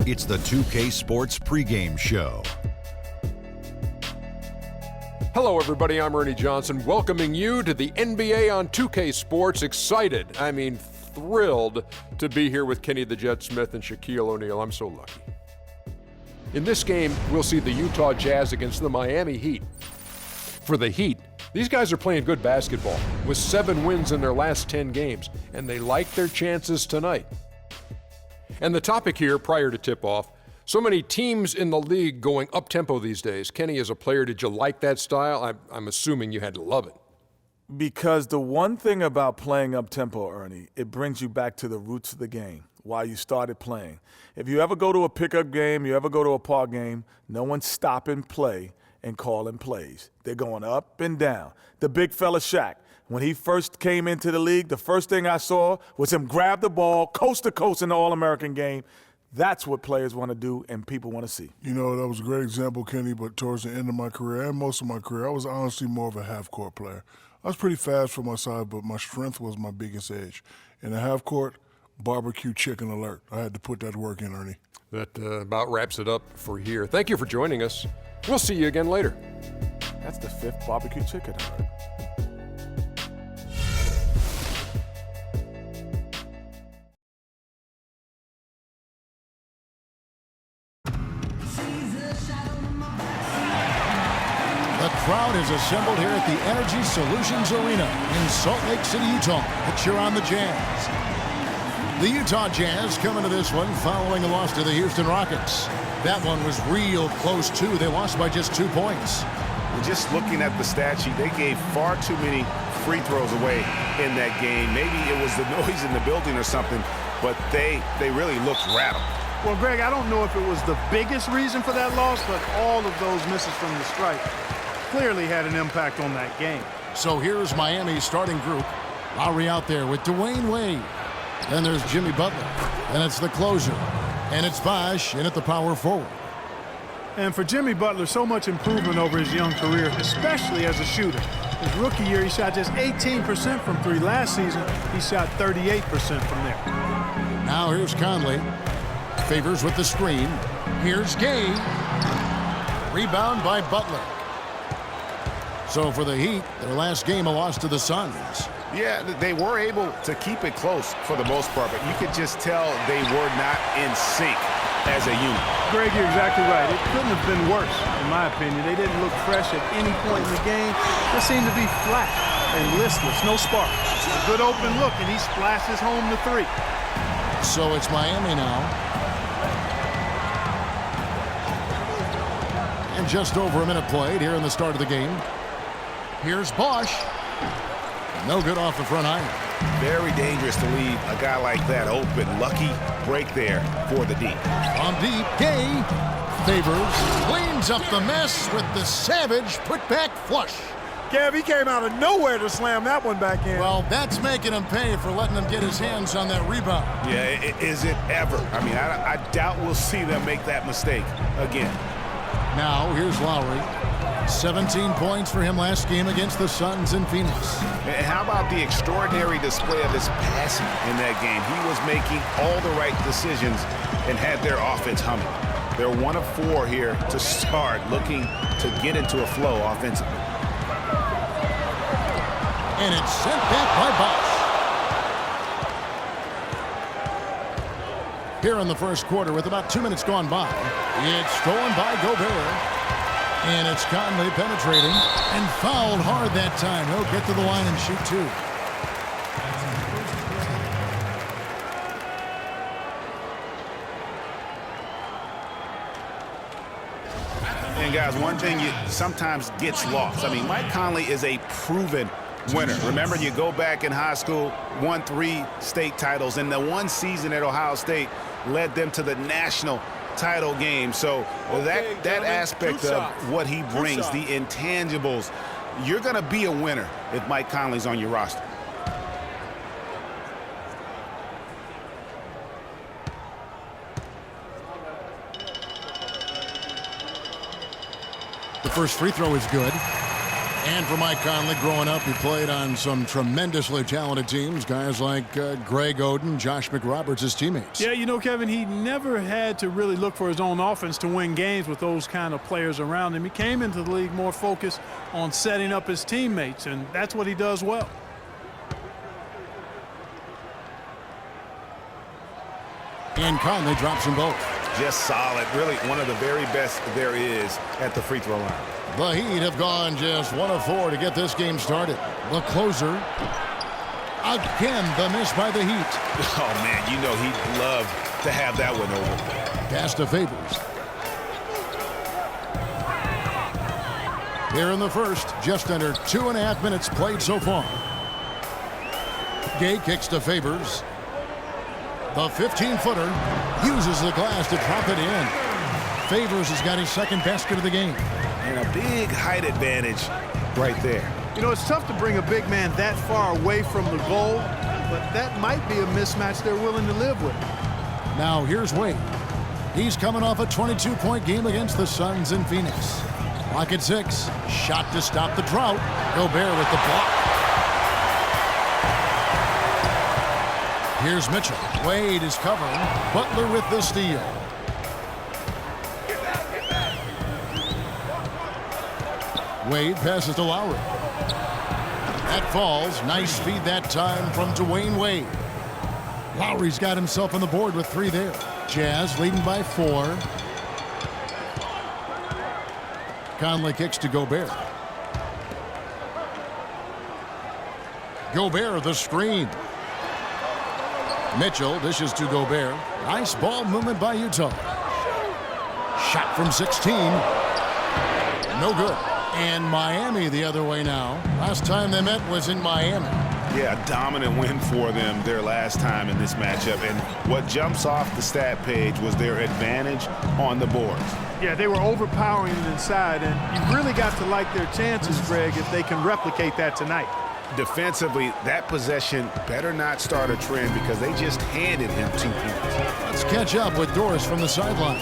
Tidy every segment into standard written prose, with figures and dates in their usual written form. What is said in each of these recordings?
It's the 2K Sports pregame show. Hello, everybody. I'm Ernie Johnson, welcoming you to the NBA on 2K Sports. Excited, thrilled to be here with Kenny the Jet Smith and Shaquille O'Neal. I'm so lucky. In this game, we'll see the Utah Jazz against the Miami Heat. For the Heat, these guys are playing good basketball with 7 wins in their last 10 games, and they like their chances tonight. And the topic here, prior to tip-off, so many teams in the league going up-tempo these days. Kenny, as a player, did you like that style? I'm assuming you had to love it. Because the one thing about playing up-tempo, Ernie, it brings you back to the roots of the game, why you started playing. If you ever go to a pickup game, you ever go to a park game, no one's stopping play and calling plays. They're going up and down. The big fella Shaq, when he first came into the league, the first thing I saw was him grab the ball coast to coast in the All-American game. That's what players want to do and people want to see. You know, that was a great example, Kenny, but towards the end of my career and most of my career, I was honestly more of a half-court player. I was pretty fast for my size, but my strength was my biggest edge. In the half-court, barbecue chicken alert. I had to put that work in, Ernie. That about wraps it up for here. Thank you for joining us. We'll see you again later. That's the 5th barbecue chicken alert. The crowd is assembled here at the Energy Solutions Arena in Salt Lake City, Utah to cheer on the Jazz. The Utah Jazz come into this one following a loss to the Houston Rockets. That one was real close, too. They lost by just 2 points. Just looking at the stat sheet, they gave far too many free throws away in that game. Maybe it was the noise in the building or something, but they really looked rattled. Well, Greg, I don't know if it was the biggest reason for that loss, but all of those misses from the stripe clearly had an impact on that game. So here's Miami's starting group. Lowry out there with Dwayne Wade. Then there's Jimmy Butler. Then it's the closer. And it's Bosh in at the power forward. And for Jimmy Butler, so much improvement over his young career, especially as a shooter. His rookie year, he shot just 18% from 3. Last season, he shot 38% from there. Now here's Conley. Favors with the screen. Here's Gay. Rebound by Butler. So for the Heat, their last game a loss to the Suns. Yeah, they were able to keep it close for the most part, but you could just tell they were not in sync as a unit. Greg, you're exactly right. It couldn't have been worse, in my opinion. They didn't look fresh at any point in the game. They seemed to be flat and listless, no spark. A good open look, and he splashes home the 3. So it's Miami now. And just over a minute played here in the start of the game. Here's Bosh. No good off the front iron. Very dangerous to leave a guy like that open. Lucky break there for the deep. On deep, Gay. Favors. Cleans up the mess with the savage putback flush. Kev, he came out of nowhere to slam that one back in. Well, that's making him pay for letting him get his hands on that rebound. Yeah, is it ever? I doubt we'll see them make that mistake again. Now, here's Lowry. 17 points for him last game against the Suns in Phoenix. And how about the extraordinary display of his passing in that game? He was making all the right decisions and had their offense humming. They're 1 of 4 here to start, looking to get into a flow offensively. And it's sent back by Bosh. Here in the first quarter with about 2 minutes gone by. It's stolen by Gobert. And it's Conley penetrating and fouled hard that time. He'll get to the line and shoot 2. And guys, one thing sometimes gets lost. Mike Conley is a proven winner. Remember, you go back in high school, won 3 state titles, and the one season at Ohio State led them to the national title game. So that aspect of what he brings, the intangibles, you're going to be a winner if Mike Conley's on your roster. The first free throw is good. And for Mike Conley, growing up, he played on some tremendously talented teams. Guys like Greg Oden, Josh McRoberts, his teammates. Yeah, you know, Kevin, he never had to really look for his own offense to win games with those kind of players around him. He came into the league more focused on setting up his teammates, and that's what he does well. And Conley drops them both. Just solid. Really one of the very best there is at the free throw line. The Heat have gone just 1 of 4 to get this game started. The closer. Again, the miss by the Heat. Oh, man, you know he'd love to have that one over. Pass to Favors. Here in the first, just under 2.5 minutes played so far. Gay kicks to Favors. The 15-footer uses the glass to drop it in. Favors has got his second basket of the game. And a big height advantage right there. You know, it's tough to bring a big man that far away from the goal, but that might be a mismatch they're willing to live with. Now here's Wade. He's coming off a 22-point game against the Suns in Phoenix. Clock at 6. Shot to stop the drought. Gobert with the block. Here's Mitchell. Wade is covering. Butler with the steal. Wade passes to Lowry. That falls. Nice feed that time from Dwayne Wade. Lowry's got himself on the board with 3 there. Jazz leading by 4. Conley kicks to Gobert. Gobert the screen. Mitchell dishes to Gobert. Nice ball movement by Utah. Shot from 16. No good. And Miami the other way now. Last time they met was in Miami. Yeah, a dominant win for them their last time in this matchup. And what jumps off the stat page was their advantage on the boards. Yeah, they were overpowering it inside, and you really got to like their chances, Greg, if they can replicate that tonight. Defensively, that possession better not start a trend because they just handed him 2 points. Let's catch up with Doris from the sideline.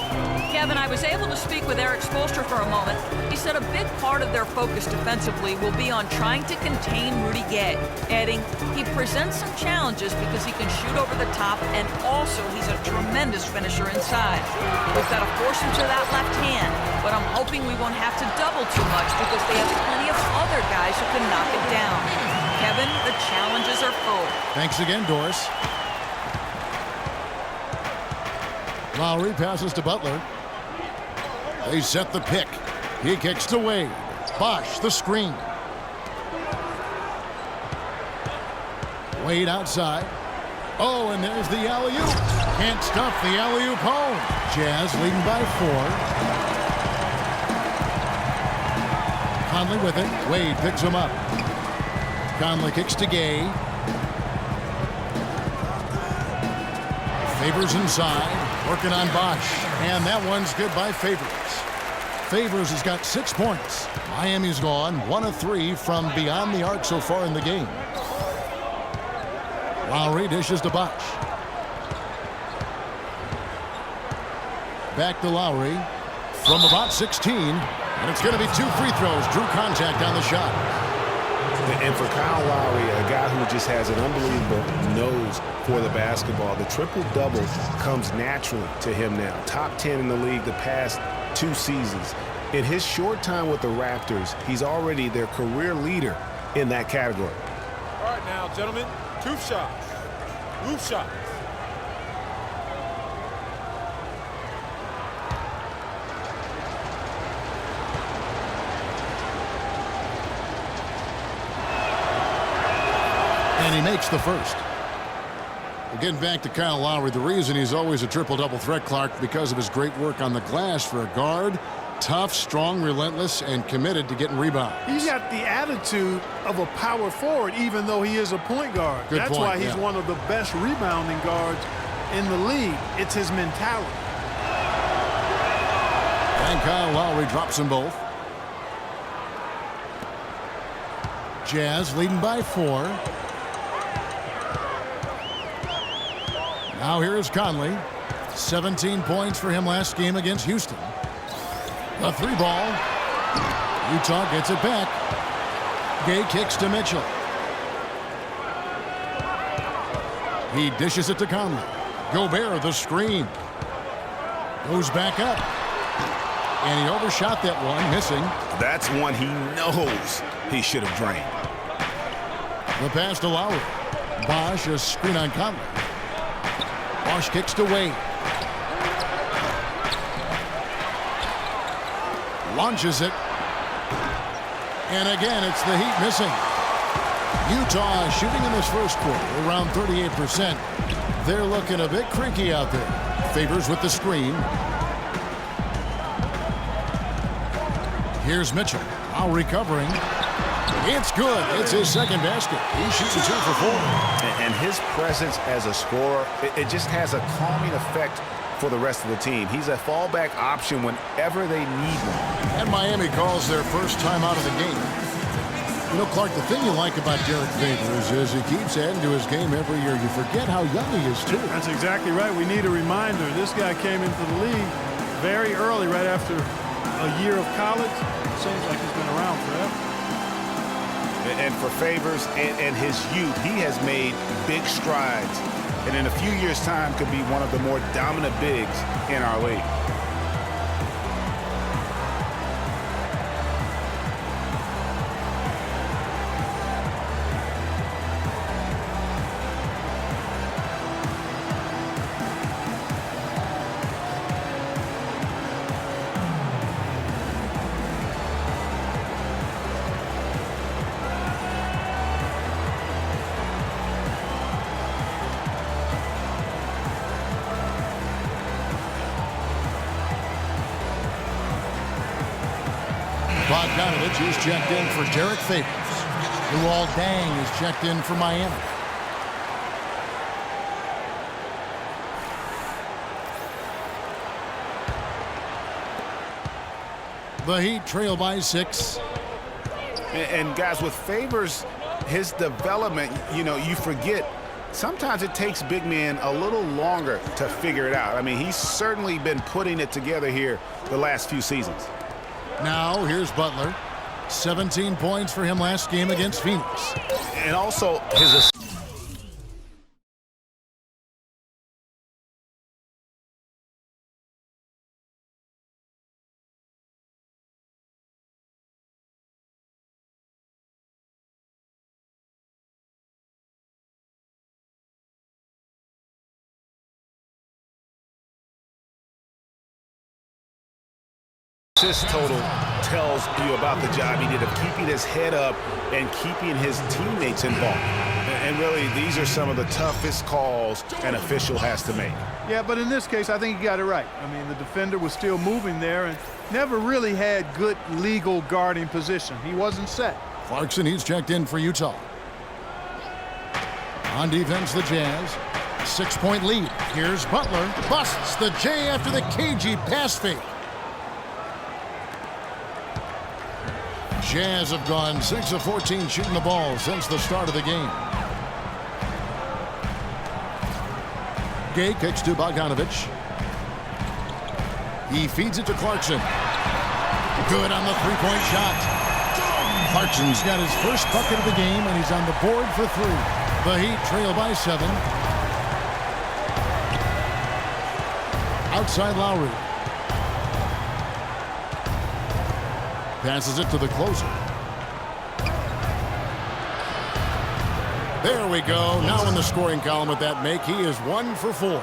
Kevin, I was able to speak with Eric Spoelstra for a moment. He said a big part of their focus defensively will be on trying to contain Rudy Gay, adding he presents some challenges because he can shoot over the top and also he's a tremendous finisher inside. We've got to force him to that left hand, but I'm hoping we won't have to double too much because they have plenty of other guys who can knock it down. Kevin, the challenges are full. Thanks again, Doris. Lowry passes to Butler. They set the pick. He kicks to Wade. Bosh the screen. Wade outside. Oh, and there's the alley-oop. Can't stuff the alley-oop home. Jazz leading by 4. Conley with it. Wade picks him up. Conley kicks to Gay. Favors inside, working on Bosh. And that one's good by Favors. Favors has got 6 points. Miami's gone 1 of 3 from beyond the arc so far in the game. Lowry dishes to Bosh. Back to Lowry from about 16. And it's going to be 2 free throws. Drew contact on the shot. And for Kyle Lowry, a guy who just has an unbelievable nose for the basketball, the triple-double comes naturally to him now. Top 10 in the league the past 2 seasons. In his short time with the Raptors, he's already their career leader in that category. All right now, gentlemen, 2 shots. Roof shots. And he makes the first. We're getting back to Kyle Lowry. The reason he's always a triple-double threat, Clark, because of his great work on the glass for a guard. Tough, strong, relentless, and committed to getting rebounds. He's got the attitude of a power forward, even though he is a point guard. That's why he's one of the best rebounding guards in the league. It's his mentality. And Kyle Lowry drops them both. Jazz leading by 4. Now here is Conley. 17 points for him last game against Houston. The 3 ball. Utah gets it back. Gay kicks to Mitchell. He dishes it to Conley. Gobert, the screen. Goes back up. And he overshot that one, missing. That's one he knows he should have drained. The pass to Lowry. Bosh, a screen on Conley. Bosh kicks to Wade. Launches it. And again, it's the Heat missing. Utah shooting in this first quarter around 38%. They're looking a bit creaky out there. Favors with the screen. Here's Mitchell. Lowry covering. It's good. It's his second basket. He's shooting 2 for 4. And his presence as a scorer, it just has a calming effect for the rest of the team. He's a fallback option whenever they need one. And Miami calls their first time out of the game. You know, Clark, the thing you like about Derek Favors is he keeps adding to his game every year. You forget how young he is, too. That's exactly right. We need a reminder. This guy came into the league very early, right after a year of college. Seems like he's been around forever. And for Favors and his youth, he has made big strides. And in a few years' time, could be one of the more dominant bigs in our league. Bogdanovich is checked in for Derek Favors. Luol Deng is checked in for Miami. The Heat trail by 6. And guys, with Favors, his development, you know, you forget, sometimes it takes big men a little longer to figure it out. I mean, he's certainly been putting it together here the last few seasons. Now, here's Butler. 17 points for him last game against Phoenix. And also, his assist total tells you about the job he did of keeping his head up and keeping his teammates involved. And really, these are some of the toughest calls an official has to make. Yeah, but in this case, I think he got it right. I mean, the defender was still moving there and never really had good legal guarding position. He wasn't set. Clarkson, he's checked in for Utah. On defense, the Jazz. 6-point lead. Here's Butler. Busts the J after the cagey pass fake. Jazz have gone 6 of 14 shooting the ball since the start of the game. Gay kicks to Bogdanovich. He feeds it to Clarkson. Good on the three-point shot. Clarkson's got his first bucket of the game, and he's on the board for 3. The Heat trail by 7. Outside Lowry. Passes it to the closer. There we go. Now in the scoring column with that make, he is 1 for 4.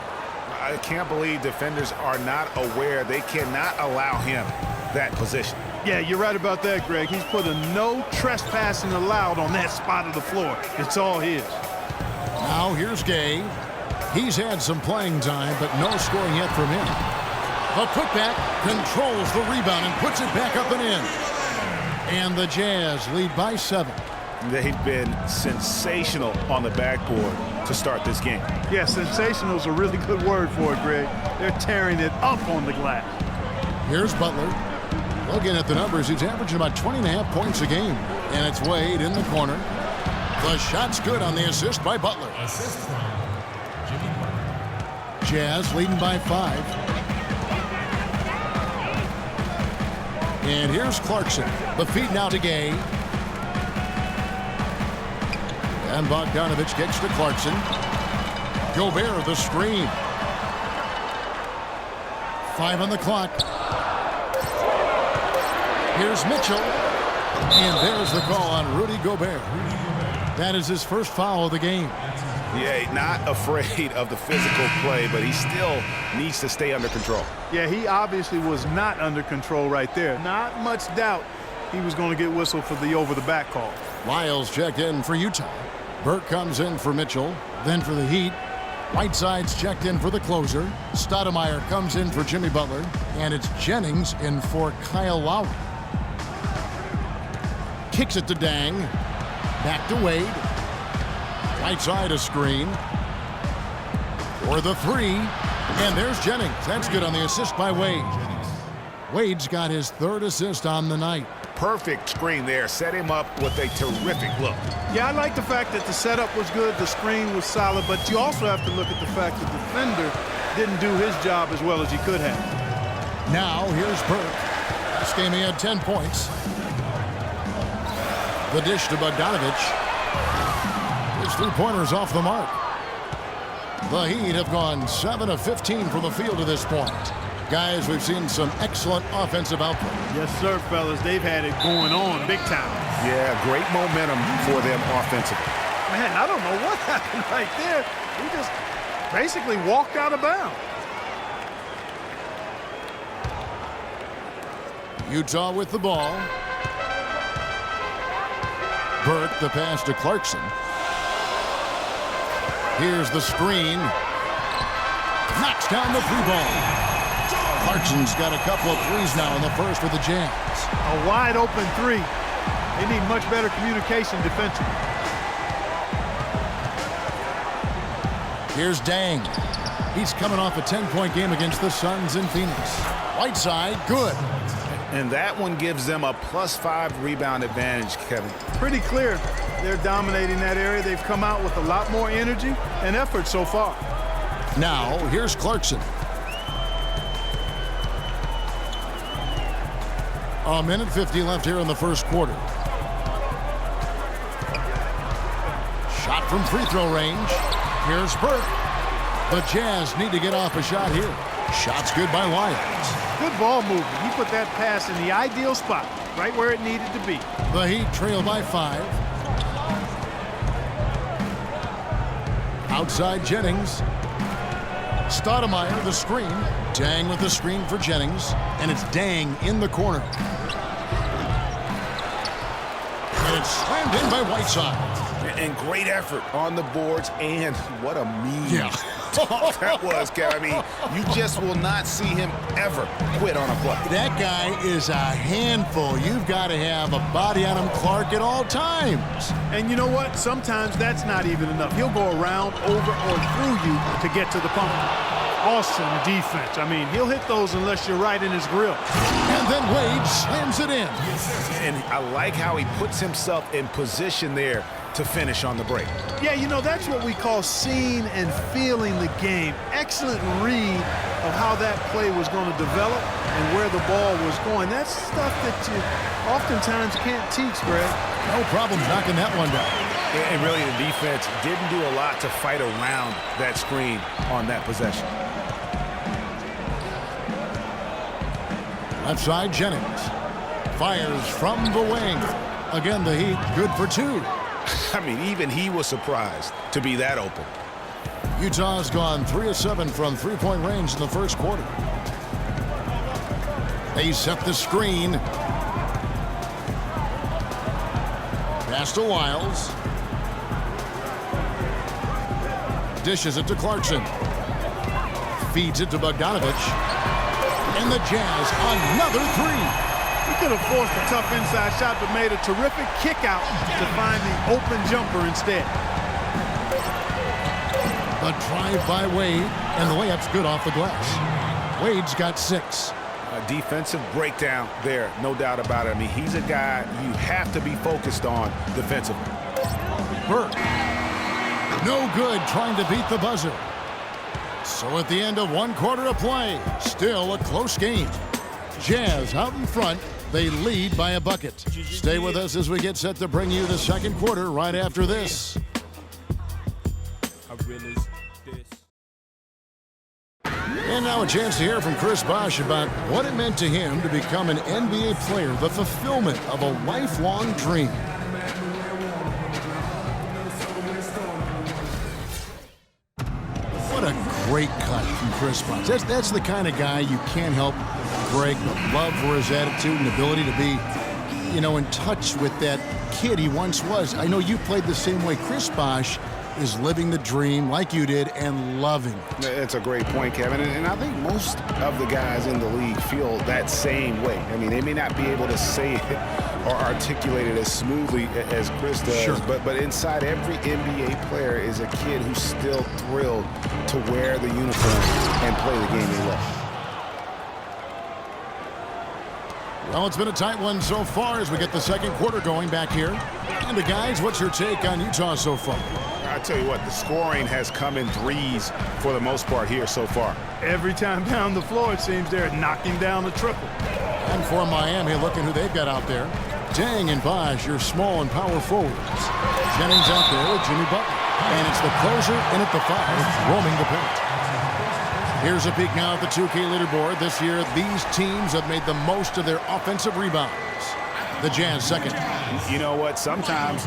I can't believe defenders are not aware. They cannot allow him that position. Yeah, you're right about that, Greg. He's put a no trespassing allowed on that spot of the floor. It's all his. Now here's Gay. He's had some playing time, but no scoring yet from him. The putback controls the rebound and puts it back up and in. And the Jazz lead by 7. They've been sensational on the backboard to start this game. Yeah, sensational is a really good word for it, Greg. They're tearing it up on the glass. Here's Butler. Looking at the numbers, he's averaging about 20.5 points a game. And it's Wade in the corner. The shot's good on the assist by Butler. Assist from Jimmy Butler. Jazz leading by 5. And here's Clarkson. The feed now to Gay. And Bogdanovich gets to Clarkson. Gobert the screen. 5 on the clock. Here's Mitchell. And there's the call on Rudy Gobert. That is his first foul of the game. Yeah, not afraid of the physical play, but he still needs to stay under control. Yeah, he obviously was not under control right there. Not much doubt he was going to get whistled for the over-the-back call. Lyles checked in for Utah. Burke comes in for Mitchell, then for the Heat. Whiteside's checked in for the closer. Stoudemire comes in for Jimmy Butler. And it's Jennings in for Kyle Lowry. Kicks it to Dang. Back to Wade. Whiteside a screen. For the 3. And there's Jennings. That's good on the assist by Wade. Wade's got his 3rd assist on the night. Perfect screen there. Set him up with a terrific look. Yeah, I like the fact that the setup was good, the screen was solid, but you also have to look at the fact that the defender didn't do his job as well as he could have. Now, here's Burke. This game he had 10 points. The dish to Bogdanovich. His 3-pointer's off the mark. The Heat have gone 7 of 15 from the field to this point. Guys, we've seen some excellent offensive output. Yes, sir, fellas. They've had it going on big time. Yeah, great momentum for them offensively. Man, I don't know what happened right there. He just basically walked out of bounds. Utah with the ball. Burke, the pass to Clarkson. Here's the screen. Knocks down the 3-ball. Clarkson's got a couple of threes now in the first with the Jazz. A wide open 3. They need much better communication defensively. Here's Dang. He's coming off a 10-point game against the Suns in Phoenix. Whiteside, good. And that one gives them a +5 rebound advantage, Kevin. Pretty clear. They're dominating that area. They've come out with a lot more energy and effort so far. Now, here's Clarkson. A minute 50 left here in the first quarter. Shot from free throw range. Here's Burke. The Jazz need to get off a shot here. Shot's good by Lyles. Good ball movement. He put that pass in the ideal spot, right where it needed to be. The Heat trail by 5. Outside Jennings. Stoudemire the screen. Dang with the screen for Jennings. And it's Dang in the corner. And it's slammed in by Whiteside. And great effort on the boards, and what a mean talk that was, Kevin. I mean, you just will not see him ever quit on a play. That guy is a handful. You've got to have a body on him, Clark, at all times. And you know what? Sometimes that's not even enough. He'll go around, over, or through you to get to the pump. Awesome defense. I mean, he'll hit those unless you're right in his grill. And then Wade slams it in. And I like how he puts himself in position there to finish on the break. Yeah, you know, that's what we call seeing and feeling the game. Excellent read of how that play was going to develop and where the ball was going. That's stuff that you oftentimes can't teach, Greg. No problem knocking that one down. And really, the defense didn't do a lot to fight around that screen on that possession. Left side, Jennings. Fires from the wing. Again, the Heat good for 2. I mean, even he was surprised to be that open. Utah's gone 3 of 7 from 3-point range in the first quarter. They set the screen. Pass to Lyles. Dishes it to Clarkson. Feeds it to Bogdanovich. And the Jazz another 3. He could have forced a tough inside shot, but made a terrific kick out to find the open jumper instead. The drive by Wade, and the layup's good off the glass. Wade's got 6. A defensive breakdown there, no doubt about it. I mean, he's a guy you have to be focused on defensively. Burke. No good trying to beat the buzzer. So at the end of 1 quarter of play, still a close game. Jazz out in front. They lead by a bucket. Stay with us as we get set to bring you the second quarter right after this. winners. And now a chance to hear from Chris Bosh about what it meant to him to become an NBA player, the fulfillment of a lifelong dream. What a great cut from Chris Bosh. That's the kind of guy you can't help, Greg, but love for his attitude and ability to be, in touch with that kid he once was. I know you played the same way. Chris Bosh is living the dream like you did and loving it. That's a great point, Kevin. And I think most of the guys in the league feel that same way. I mean, they may not be able to say it or articulate it as smoothly as Chris does, sure. but inside every NBA player is a kid who's still thrilled to wear the uniform and play the game they love. Well, it's been a tight one so far as we get the second quarter going back here. And guys, what's your take on Utah so far? I tell you what, the scoring has come in threes for the most part here so far. Every time down the floor, it seems they're knocking down a triple. And for Miami, looking who they've got out there. Dang and Bosh, your small and power forwards. Jennings out there with Jimmy Butler. And it's the closer in at the 5, roaming the paint. Here's a peek now at the 2K leaderboard. This year, these teams have made the most of their offensive rebounds. The Jazz second. You know what? Sometimes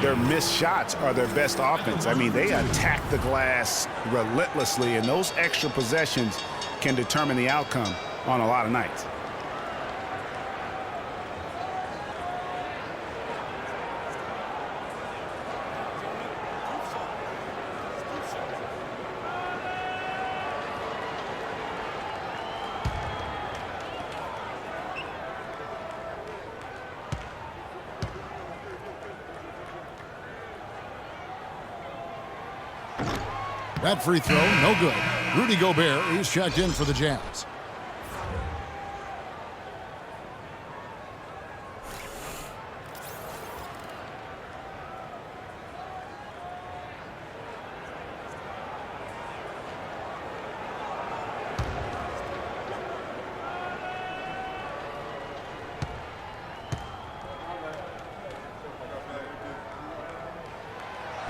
their missed shots are their best offense. I mean, they attack the glass relentlessly, and those extra possessions can determine the outcome on a lot of nights. That free throw, no good. Rudy Gobert, he's checked in for the Jazz.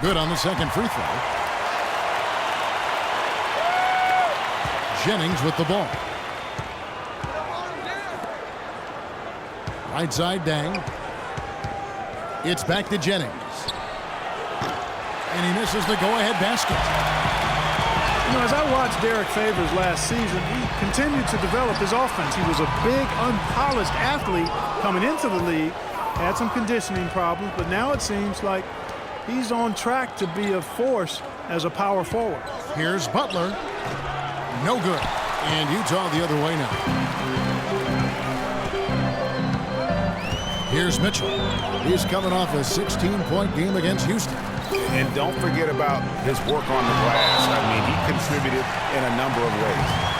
Good on the second free throw. Jennings with the ball. Right side, Dang. It's back to Jennings. And he misses the go-ahead basket. As I watched Derek Favors last season, he continued to develop his offense. He was a big, unpolished athlete coming into the league. Had some conditioning problems, but now it seems like he's on track to be a force as a power forward. Here's Butler. No good. And Utah the other way now. Here's Mitchell. He's coming off a 16-point game against Houston. And don't forget about his work on the glass. I mean, he contributed in a number of ways.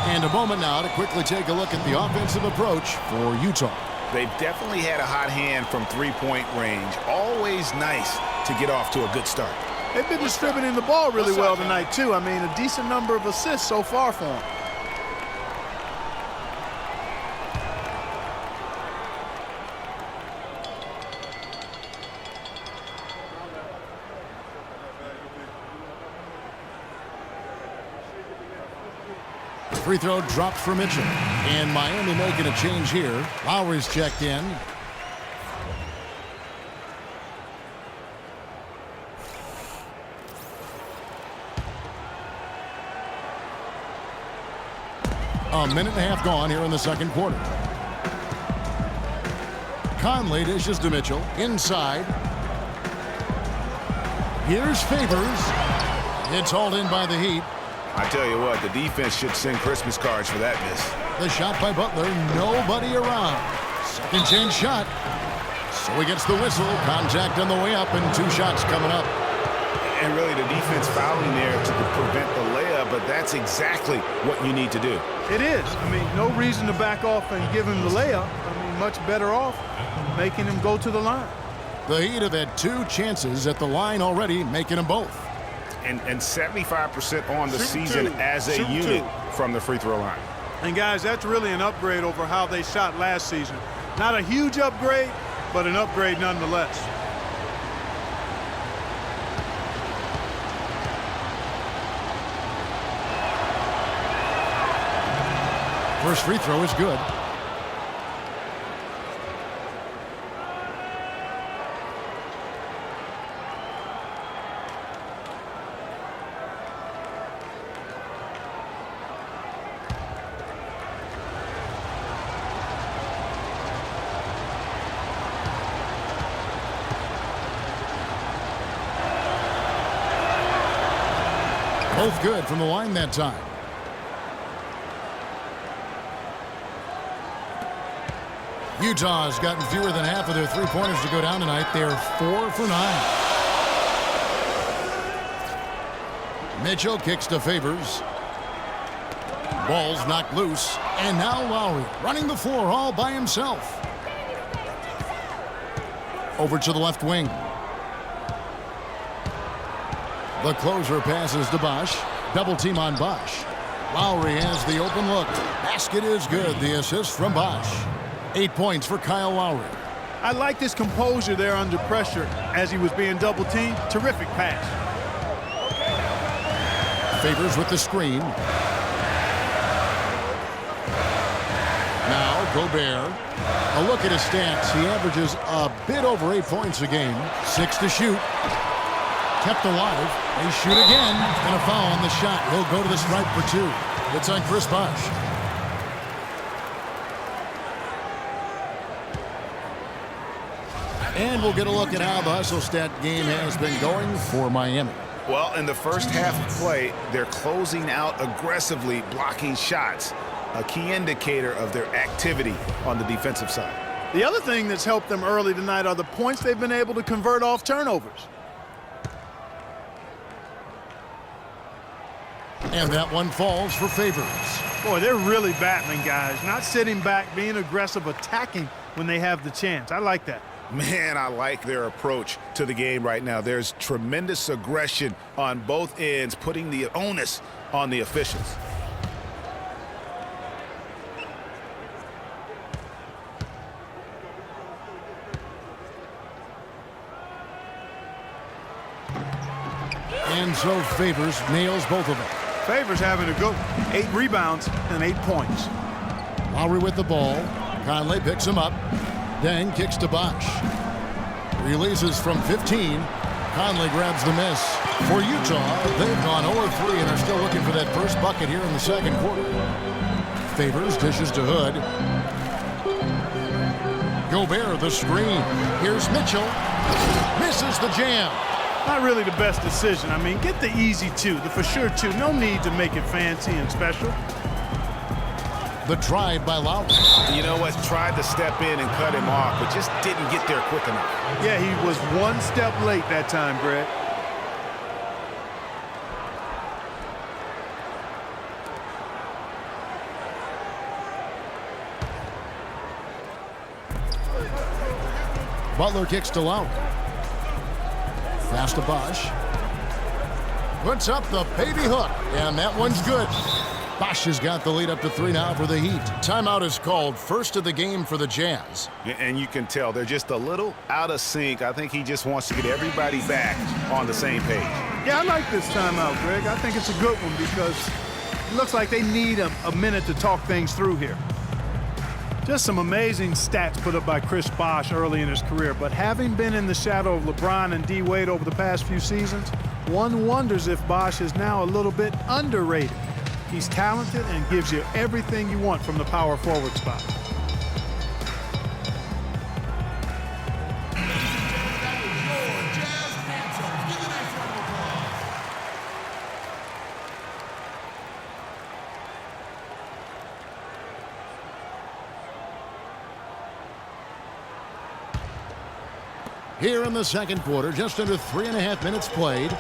And a moment now to quickly take a look at the offensive approach for Utah. They've definitely had a hot hand from three-point range. Always nice to get off to a good start. They've been distributing the ball really well tonight, too. I mean, a decent number of assists so far for them. Free throw dropped for Mitchell. And Miami making a change here. Lowry's checked in. A minute and a half gone here in the second quarter. Conley dishes to Mitchell. Inside. Here's Favors. It's hauled in by the Heat. I tell you what, the defense should send Christmas cards for that miss. The shot by Butler, nobody around. Second chance shot. So he gets the whistle. Contact on the way up and 2 shots coming up. And really the defense fouling there to prevent the layup, but that's exactly what you need to do. It is. I mean, no reason to back off and give him the layup. I mean, much better off making him go to the line. The Heat have had 2 chances at the line already, making them both. And 75% on the season as a unit from the free throw line. And guys, that's really an upgrade over how they shot last season. Not a huge upgrade, but an upgrade nonetheless. First free throw is good. Both good from the line that time. Utah's gotten fewer than half of their three-pointers to go down tonight. They're 4 for 9. Mitchell kicks to Favors. Ball's knocked loose. And now Lowry running the floor all by himself. Over to the left wing. The closer passes to Bosh. Double team on Bosh. Lowry has the open look. Basket is good. The assist from Bosh. 8 points for Kyle Lowry. I like his composure there under pressure as he was being double teamed. Terrific pass. Favors with the screen. Now Gobert. A look at his stats. He averages a bit over 8 points a game. 6 to shoot. Kept alive. They shoot again. And a foul on the shot. He'll go to the stripe for 2. It's on Chris Bosh. And we'll get a look at how the hustle stat game has been going for Miami. Well, in the first half of play, they're closing out aggressively, blocking shots, a key indicator of their activity on the defensive side. The other thing that's helped them early tonight are the points they've been able to convert off turnovers. And that one falls for Favors. Boy, they're really battling, guys. Not sitting back, being aggressive, attacking when they have the chance. I like that. Man, I like their approach to the game right now. There's tremendous aggression on both ends, putting the onus on the officials. And so Favors nails both of them. Favors having a good 8 rebounds and 8 points. Lowry with the ball. Conley picks him up. Then kicks to Bosh. Releases from 15. Conley grabs the miss. For Utah, they've gone 0-3 and are still looking for that first bucket here in the second quarter. Favors dishes to Hood. Gobert the screen. Here's Mitchell. Misses the jam. Not really the best decision. I mean, get the easy 2, the for sure 2. No need to make it fancy and special. The drive by Lowry. You know what? Tried to step in and cut him off, but just didn't get there quick enough. Yeah, he was 1 step late that time, Greg. Butler kicks to Lowry. Pass to Bosh. Puts up the baby hook, and that one's good. Bosh has got the lead up to 3 now for the Heat. Timeout is called, first of the game for the Jazz. And you can tell they're just a little out of sync. I think he just wants to get everybody back on the same page. Yeah, I like this timeout, Greg. I think it's a good one because it looks like they need a minute to talk things through here. Just some amazing stats put up by Chris Bosh early in his career, but having been in the shadow of LeBron and D. Wade over the past few seasons, one wonders if Bosh is now a little bit underrated. He's talented and gives you everything you want from the power forward spot. Here in the second quarter, just under 3.5 minutes played.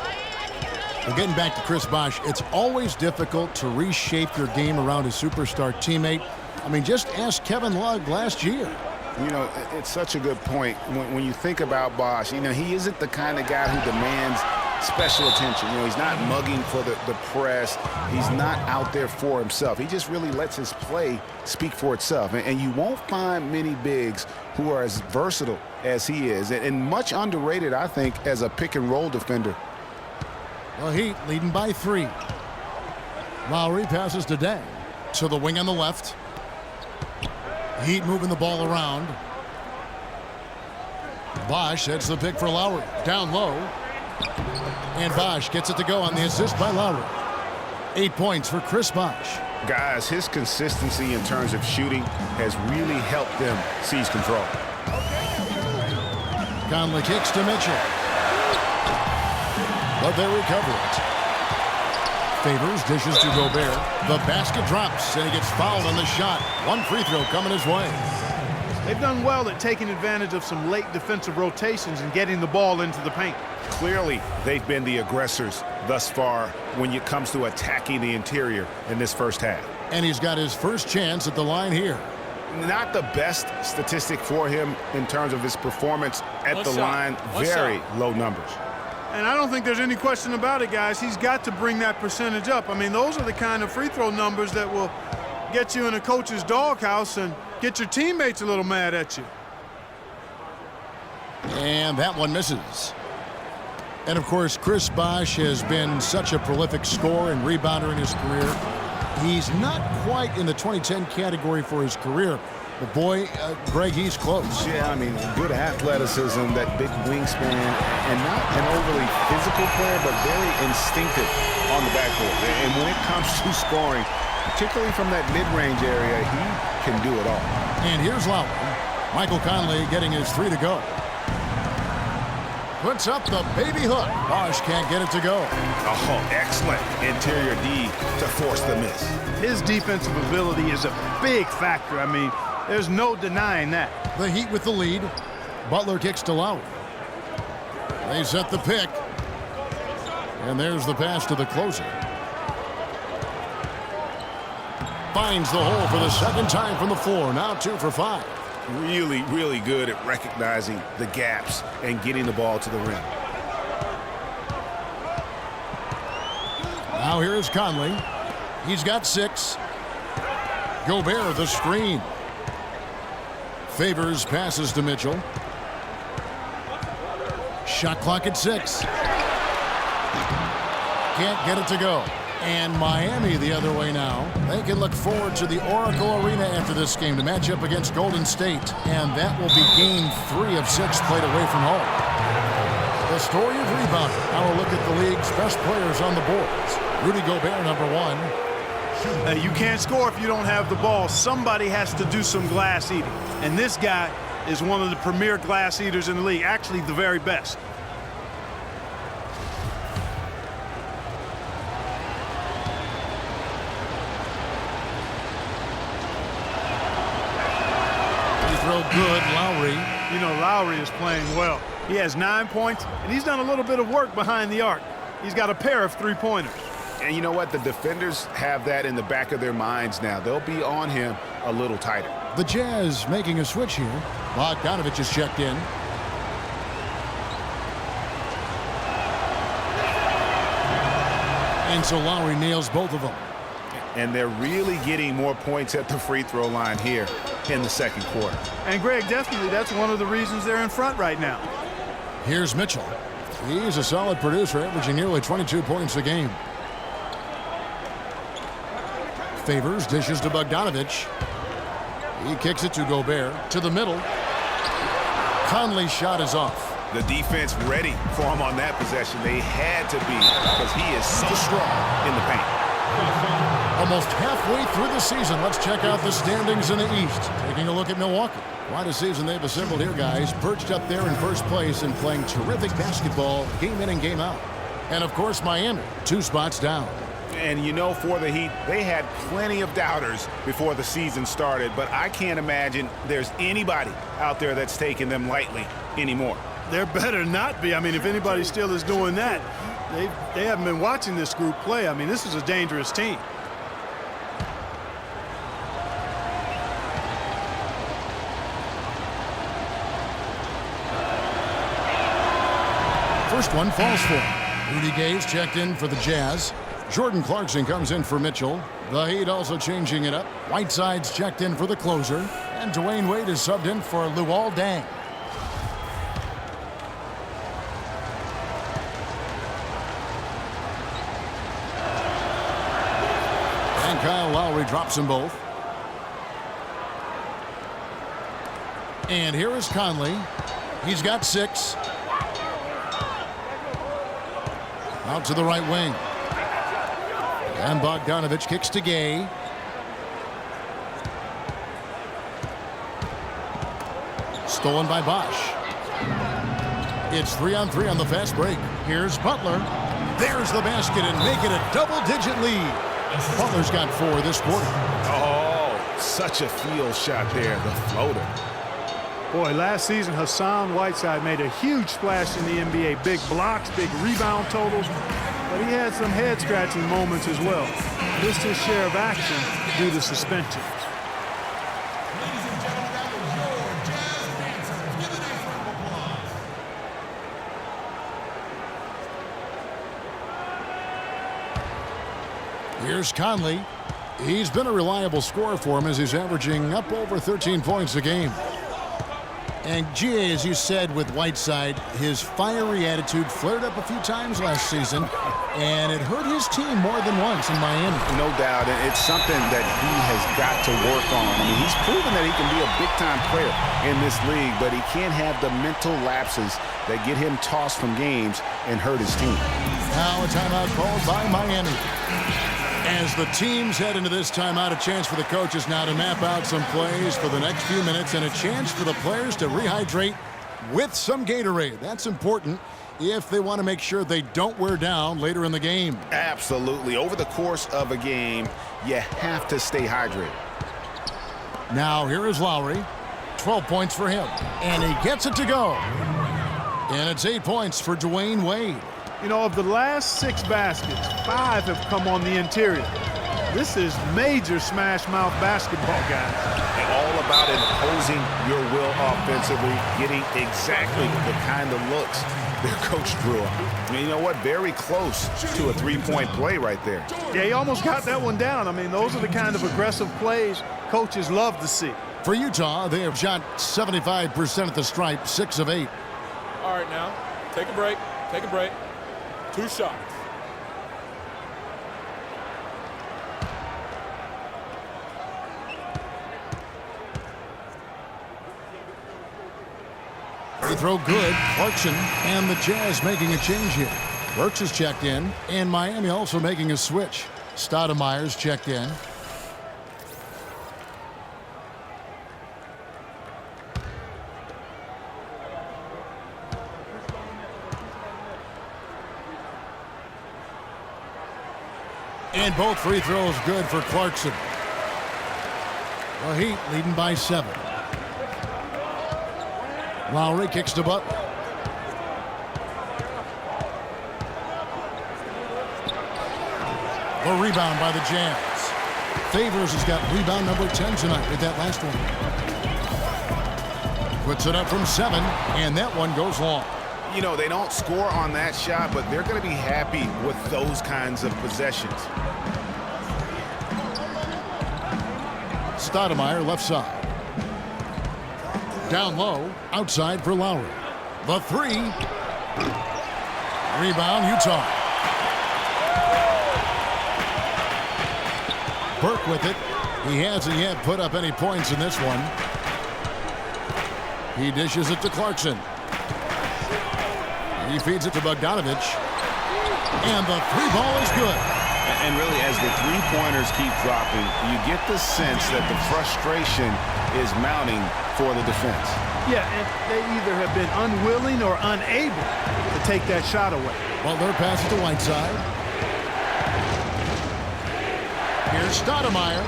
We're getting back to Chris Bosh. It's always difficult to reshape your game around a superstar teammate. I mean, just ask Kevin Love last year. You know, it's such a good point. When you think about Bosh, you know, he isn't the kind of guy who demands special attention. You know, he's not mugging for the press. He's not out there for himself. He just really lets his play speak for itself. And you won't find many bigs who are as versatile as he is. And much underrated, I think, as a pick-and-roll defender. The Heat leading by 3. Lowry passes to Deng. To the wing on the left. Heat moving the ball around. Bosh heads the pick for Lowry. Down low. And Bosh gets it to go on the assist by Lowry. 8 points for Chris Bosh. Guys, his consistency in terms of shooting has really helped them seize control. Conley kicks to Mitchell. But they recover it. Favors dishes to Gobert. The basket drops, and he gets fouled on the shot. One free throw coming his way. They've done well at taking advantage of some late defensive rotations and getting the ball into the paint. Clearly, they've been the aggressors thus far when it comes to attacking the interior in this first half. And he's got his first chance at the line here. Not the best statistic for him in terms of his performance at the line. Very low numbers. And I don't think there's any question about it, guys. He's got to bring that percentage up. I mean, those are the kind of free throw numbers that will get you in a coach's doghouse and get your teammates a little mad at you. And that one misses. And, of course, Chris Bosh has been such a prolific scorer and rebounder in his career. He's not quite in the 2010 category for his career. But, boy, Greg, he's close. Yeah, I mean, good athleticism, that big wingspan, and not an overly physical player, but very instinctive on the backboard. And when it comes to scoring, particularly from that mid-range area, he can do it all. And here's Lowry. Michael Conley getting his 3 to go. Puts up the baby hook. Bosh can't get it to go. Oh, excellent interior D to force the miss. His defensive ability is a big factor. I mean, there's no denying that. The Heat with the lead. Butler kicks to Lowry. They set the pick. And there's the pass to the closer. Finds the hole for the second time from the floor. Now 2 for 5. Really, really good at recognizing the gaps and getting the ball to the rim. Now here is Conley. He's got 6. Gobert the screen. Favors passes to Mitchell. Shot clock at 6. Can't get it to go. And Miami the other way now. They can look forward to the Oracle Arena after this game to match up against Golden State. And that will be game 3 of 6 played away from home. The story of rebounding. Now a look at the league's best players on the boards. Rudy Gobert, number 1. You can't score if you don't have the ball. Somebody has to do some glass eating. And this guy is one of the premier glass eaters in the league. Actually, the very best. Good, Lowry. You know, Lowry is playing well. He has 9 points, and he's done a little bit of work behind the arc. He's got a pair of 3-pointers. And you know what? The defenders have that in the back of their minds now. They'll be on him a little tighter. The Jazz making a switch here. Bogdanovich is checked in. And so Lowry nails both of them. And they're really getting more points at the free throw line here in the second quarter. And, Greg, definitely that's one of the reasons they're in front right now. Here's Mitchell. He's a solid producer, averaging nearly 22 points a game. Favors dishes to Bogdanovich. He kicks it to Gobert. To the middle. Conley's shot is off. The defense ready for him on that possession. They had to be because he is so strong in the paint. Almost halfway through the season, let's check out the standings in the East. Taking a look at Milwaukee. Quite a season they've assembled here, guys. Perched up there in first place and playing terrific basketball game in and game out. And, of course, Miami, 2 spots down. And, you know, for the Heat, they had plenty of doubters before the season started, but I can't imagine there's anybody out there that's taking them lightly anymore. There better not be. I mean, if anybody still is doing that, they haven't been watching this group play. I mean, this is a dangerous team. first one falls for him. Rudy Gay's checked in for the Jazz. Jordan Clarkson comes in for Mitchell. The Heat also changing it up. Whiteside's checked in for the closer. And Dwayne Wade is subbed in for Luol Deng. And Kyle Lowry drops them both. And here is Conley. He's got 6. Out to the right wing. And Bogdanovich kicks to Gay. Stolen by Bosh. It's 3-on-3 on the fast break. Here's Butler. There's the basket and make it a double-digit lead. Butler's got 4 this quarter. Oh, such a field shot there, the floater. Boy, last season, Hassan Whiteside made a huge splash in the NBA. Big blocks, big rebound totals, but he had some head-scratching moments as well. Missed his share of action due to suspensions. Ladies and gentlemen, that was your Jazz dancers. Give it a round of applause. Here's Conley. He's been a reliable scorer for him as he's averaging up over 13 points a game. And GA, as you said with Whiteside, his fiery attitude flared up a few times last season, and it hurt his team more than once in Miami. No doubt, and it's something that he has got to work on. I mean, he's proven that he can be a big-time player in this league, but he can't have the mental lapses that get him tossed from games and hurt his team. Now a timeout called by Miami. As the teams head into this timeout, a chance for the coaches now to map out some plays for the next few minutes and a chance for the players to rehydrate with some Gatorade. That's important if they want to make sure they don't wear down later in the game. Absolutely. Over the course of a game, you have to stay hydrated. Now here is Lowry. 12 points for him. And he gets it to go. And it's 8 points for Dwayne Wade. You know, of the last 6 baskets, 5 have come on the interior. This is major smash-mouth basketball, guys. And all about imposing your will offensively, getting exactly the kind of looks their coach drew up. And you know what? Very close to a 3-point play right there. Yeah, he almost got that one down. I mean, those are the kind of aggressive plays coaches love to see. For Utah, they have shot 75% at the stripe, 6 of 8. All right, now, take a break. Take a break. 2 shots. Free throw good. Clarkson and the Jazz making a change here. Burks is checked in, and Miami also making a switch. Stoudemire's checked in. And both free throws good for Clarkson. The Heat leading by 7. Lowry kicks to Butler. The rebound by the Jazz. Favors has got rebound number 10 tonight with that last one. Puts it up from 7, and that one goes long. You know, they don't score on that shot, but they're going to be happy with those kinds of possessions. Stoudemire left side. Down low, outside for Lowry. The 3. Rebound, Utah. Burke with it. He hasn't yet put up any points in this one. He dishes it to Clarkson. He feeds it to Bogdanovich. And the 3 ball is good. And really, as the 3-pointers keep dropping, you get the sense that the frustration is mounting for the defense. Yeah, and they either have been unwilling or unable to take that shot away. Butler passes to Whiteside. Here's Stoudemire.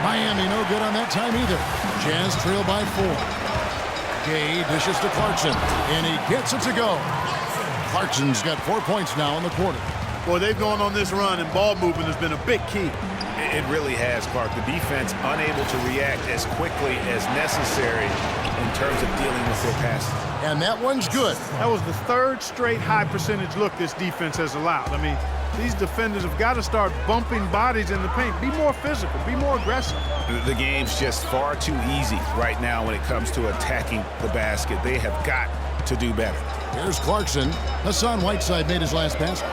Miami no good on that time either. Jazz trail by 4. Gay dishes to Clarkson, and he gets it to go. Clarkson's got 4 points now in the quarter. Boy, they've gone on this run, and ball movement has been a big key. It really has, Clark. The defense unable to react as quickly as necessary in terms of dealing with their passes. And that one's good. That was the third straight high percentage look this defense has allowed. I mean, these defenders have got to start bumping bodies in the paint. Be more physical. Be more aggressive. The game's just far too easy right now when it comes to attacking the basket. They have got to do better. Here's Clarkson. Hassan Whiteside made his last basket.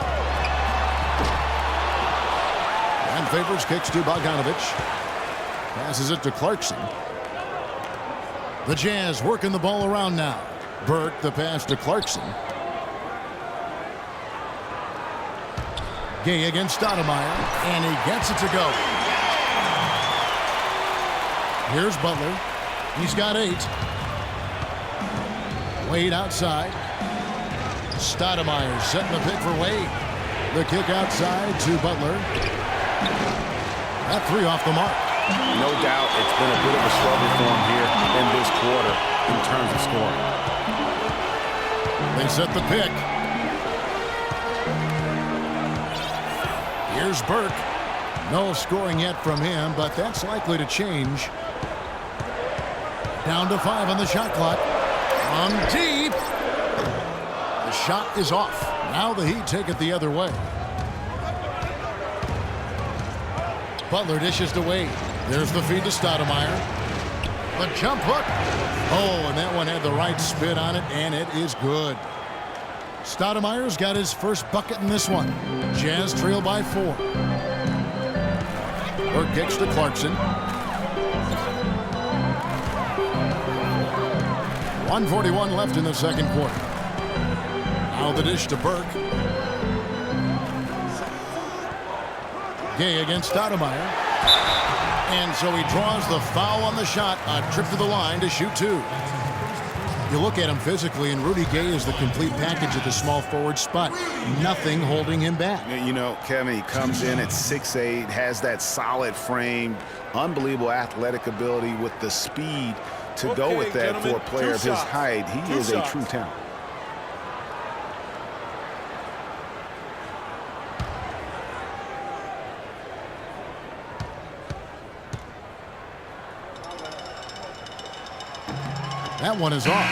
And Favors kicks to Bogdanovich. Passes it to Clarkson. The Jazz working the ball around now. Burke, the pass to Clarkson. Gay against Stoudemire, and he gets it to go. Here's Butler. He's got 8. Wade outside. Stoudemire setting the pick for Wade. The kick outside to Butler. That 3 off the mark. No doubt it's been a bit of a struggle for him here in this quarter in terms of scoring. They set the pick. Here's Burke. No scoring yet from him, but that's likely to change. Down to 5 on the shot clock. On deep. The shot is off. Now the Heat take it the other way. Butler dishes to Wade. There's the feed to Stoudemire. The jump hook. Oh, and that one had the right spin on it, and it is good. Stoudemire's got his first bucket in this one. Jazz trail by 4. Burke kicks to Clarkson. 1:41 left in the second quarter. Now the dish to Burke. Gay against Stoudemire. And so he draws the foul on the shot. A trip to the line to shoot 2. You look at him physically, and Rudy Gay is the complete package at the small forward spot. Nothing holding him back. You know, Kevin, he comes in at 6'8", has that solid frame, unbelievable athletic ability with the speed to go with that for a player of his height. He is a true talent. That one is off.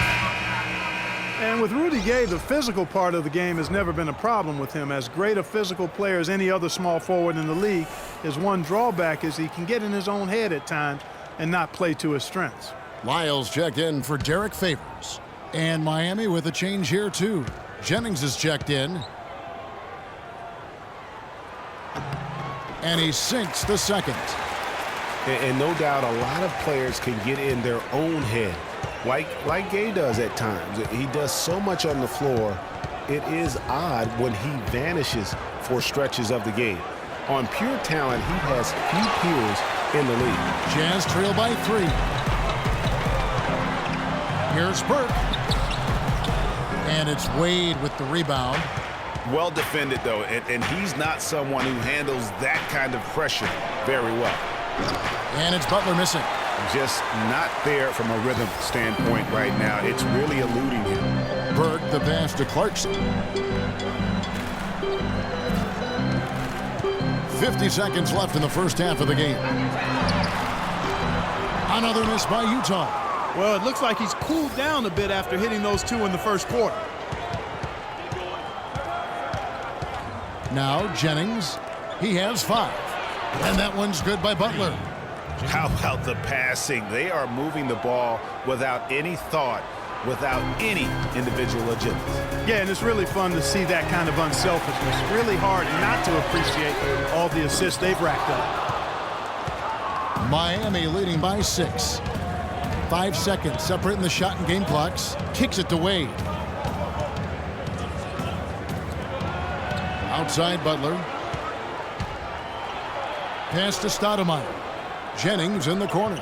And with Rudy Gay, the physical part of the game has never been a problem with him. As great a physical player as any other small forward in the league, his one drawback is he can get in his own head at times and not play to his strengths. Lyles checked in for Derek Favors. And Miami with a change here, too. Jennings is checked in. And he sinks the second. And no doubt a lot of players can get in their own head, like Gay does at times. He does so much on the floor, it is odd when he vanishes for stretches of the game. On pure talent, he has few peers in the league. Jazz trail by 3. Here's Burke. And it's Wade with the rebound. Well defended, though, and he's not someone who handles that kind of pressure very well. And it's Butler missing. Just not there from a rhythm standpoint right now. It's really eluding him. Burke, the pass to Clarkson. 50 seconds left in the first half of the game. Another miss by Utah. Well, it looks like he's cooled down a bit after hitting those 2 in the first quarter. Now Jennings. He has 5. And that one's good by Butler. How about the passing? They are moving the ball without any thought, without any individual agenda. Yeah, and it's really fun to see that kind of unselfishness. Really hard not to appreciate all the assists they've racked up. Miami leading by 6. 5 seconds separating the shot and game clocks. Kicks it to Wade. Outside Butler. Pass to Stoudemire. Jennings in the corner.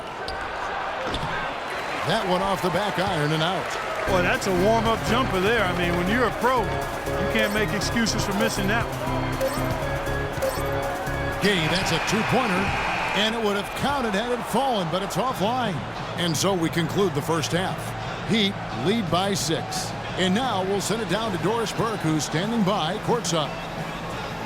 That one off the back iron and out. Boy, that's a warm-up jumper there. I mean, when you're a pro, you can't make excuses for missing that one. Gay, that's a 2-pointer, and it would have counted had it fallen, but it's offline. And so we conclude the first half. Heat lead by 6. And now we'll send it down to Doris Burke, who's standing by courtside.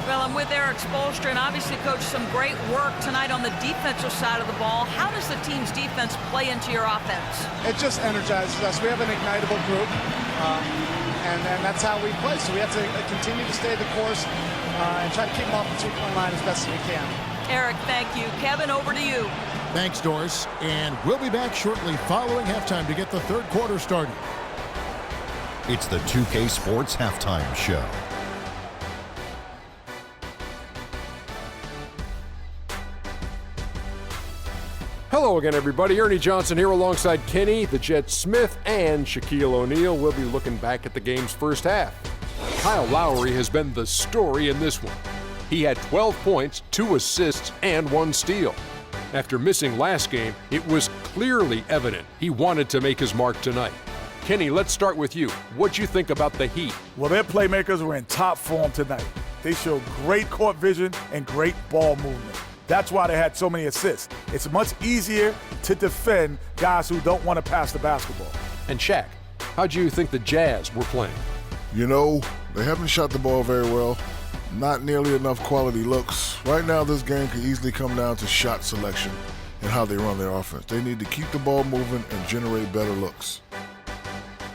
Well, I'm with Eric Spoelstra, and obviously, Coach, some great work tonight on the defensive side of the ball. How does the team's defense play into your offense? It just energizes us. We have an ignitable group, and that's how we play. So we have to continue to stay the course and try to keep them off the two-point line as best as we can. Eric, thank you. Kevin, over to you. Thanks, Doris. And we'll be back shortly following halftime to get the third quarter started. It's the 2K Sports Halftime Show. Hello again, everybody. Ernie Johnson here alongside Kenny, the Jet Smith, and Shaquille O'Neal. We'll be looking back at the game's first half. Kyle Lowry has been the story in this one. He had 12 points, 2 assists, and 1 steal. After missing last game, it was clearly evident he wanted to make his mark tonight. Kenny, let's start with you. What'd you think about the Heat? Well, their playmakers were in top form tonight. They showed great court vision and great ball movement. That's why they had so many assists. It's much easier to defend guys who don't want to pass the basketball. And Shaq, how'd you think the Jazz were playing? You know, they haven't shot the ball very well. Not nearly enough quality looks. Right now, this game could easily come down to shot selection and how they run their offense. They need to keep the ball moving and generate better looks.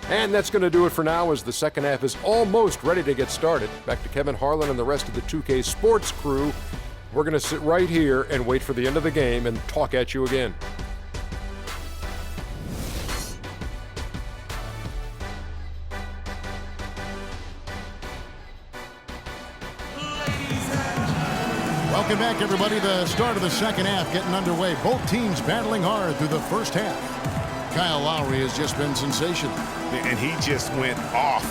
And that's going to do it for now as the second half is almost ready to get started. Back to Kevin Harlan and the rest of the 2K Sports crew. We're going to sit right here and wait for the end of the game and talk at you again. Welcome back, everybody. The start of the second half getting underway. Both teams battling hard through the first half. Kyle Lowry has just been sensational. And he just went off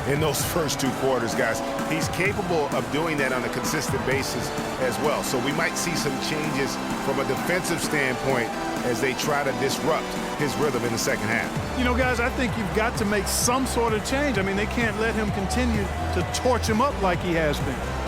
in those first 2 quarters, guys. He's capable of doing that on a consistent basis as well. So we might see some changes from a defensive standpoint as they try to disrupt his rhythm in the second half. You know, guys, I think you've got to make some sort of change. I mean, they can't let him continue to torch him up like he has been.